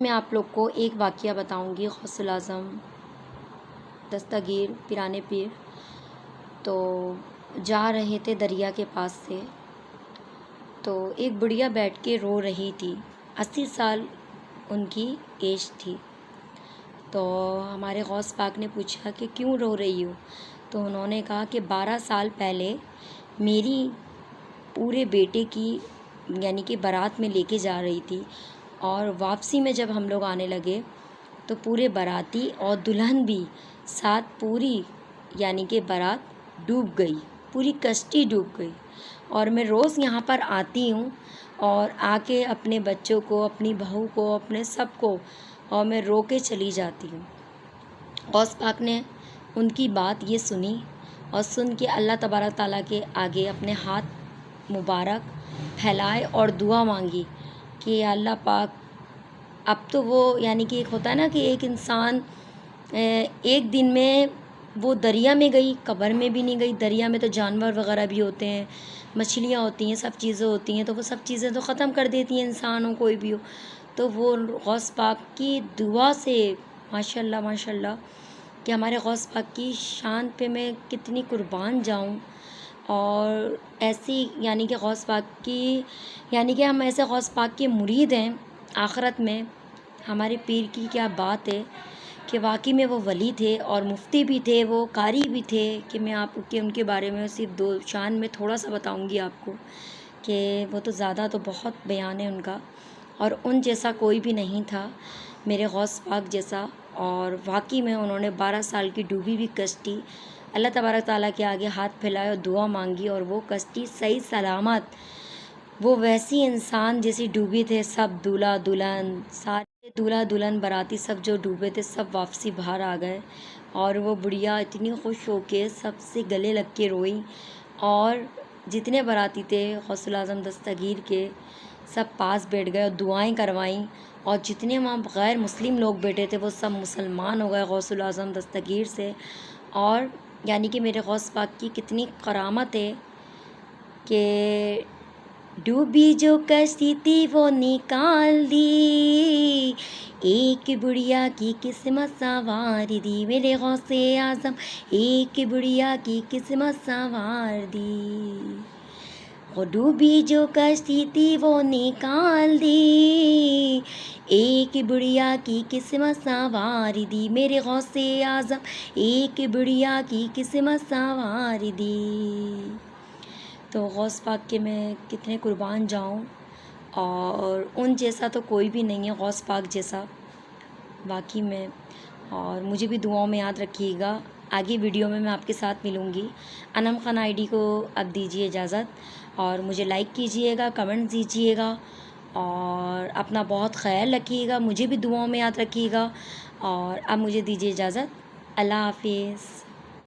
मैं आप लोग को एक वाक़या बताऊंगी गौसुल आज़म दस्तगीर पिराने पीर। तो जा रहे थे दरिया के पास से, तो एक बुढ़िया बैठ के रो रही थी। 80 साल उनकी एज थी। तो हमारे गौस पाक ने पूछा कि क्यों रो रही हो। तो उन्होंने कहा कि 12 साल पहले मेरी पूरे बेटे की यानी कि बारात में लेके जा रही थी, और वापसी में जब हम लोग आने लगे तो पूरे बाराती और दुल्हन भी साथ पूरी यानी कि बारात डूब गई, पूरी कश्ती डूब गई। और मैं रोज़ यहाँ पर आती हूँ और आके अपने बच्चों को, अपनी बहू को, अपने सब को, और मैं रो के चली जाती हूँ। गौस पाक ने उनकी बात ये सुनी और सुन के अल्लाह तबारक ताला के आगे अपने हाथ मुबारक फैलाए और दुआ मांगी कि अल्लाह पाक, अब तो वो यानी कि एक होता है ना कि एक इंसान एक दिन में वो दरिया में गई, कब्र में भी नहीं गई। दरिया में तो जानवर वगैरह भी होते हैं, मछलियाँ होती हैं, सब चीज़ें होती हैं, तो वो सब चीज़ें तो ख़त्म कर देती हैं इंसान हो, कोई भी हो। तो वो गौस पाक की दुआ से माशाल्लाह माशाल्लाह कि हमारे गौस पाक की शान पे मैं कितनी कुर्बान जाऊँ। और ऐसी यानी कि गौस पाक की यानी कि हम ऐसे गौस पाक के मुरीद हैं। आखिरत में हमारे पीर की क्या बात है कि वाकई में वो वली थे और मुफ्ती भी थे, वो कारी भी थे। कि मैं आपके उनके बारे में सिर्फ दो शान में थोड़ा सा बताऊंगी आपको कि वो तो ज़्यादा तो बहुत बयान है उनका, और उन जैसा कोई भी नहीं था मेरे गौस पाक जैसा। और वाकई में उन्होंने 12 साल की डूबी हुई कश्ती अल्लाह तबारक ताला के आगे हाथ फैलाए और दुआ मांगी, और वो कश्ती सही सलामत, वो वैसी इंसान जैसी डूबी थे। सब दूल्हा दुल्हन, सारे दूल्हा दुल्हन बाराती सब जो डूबे थे सब वापसी बाहर आ गए। और वो बुढ़िया इतनी खुश होके सबसे गले लग के रोई, और जितने बाराती थे गौसुल आज़म दस्तगीर के सब पास बैठ गए और दुआएं करवाईं। और जितने वहाँ गैर मुस्लिम लोग बैठे थे वो सब मुसलमान हो गए गौसुल आज़म दस्तगीर से। और यानी कि मेरे गौस पाक की कितनी करामत है कि डूबी जो कश्ती थी वो निकाल दी, एक बुढ़िया की किस्मत संवार दी। मेरे गौसे आज़म एक बुढ़िया की किस्मत संवार दी। वो डूबी जो कश्ती थी वो निकाल दी, एक बुढ़िया की किस्मत संवार दी। मेरे गौसे आज़म एक बुढ़िया की किस्मत संवार दी। तो गौस पाक के मैं कितने कुर्बान जाऊं, और उन जैसा तो कोई भी नहीं है गौस पाक जैसा बाकी में। और मुझे भी दुआओं में याद रखिएगा। आगे वीडियो में मैं आपके साथ मिलूँगी। अनम खान आईडी को अब दीजिए इजाज़त, और मुझे लाइक कीजिएगा, कमेंट दीजिएगा, और अपना बहुत ख्याल रखिएगा, मुझे भी दुआओं में याद रखिएगा। और अब मुझे दीजिए इजाज़त। अल्लाह हाफिज़।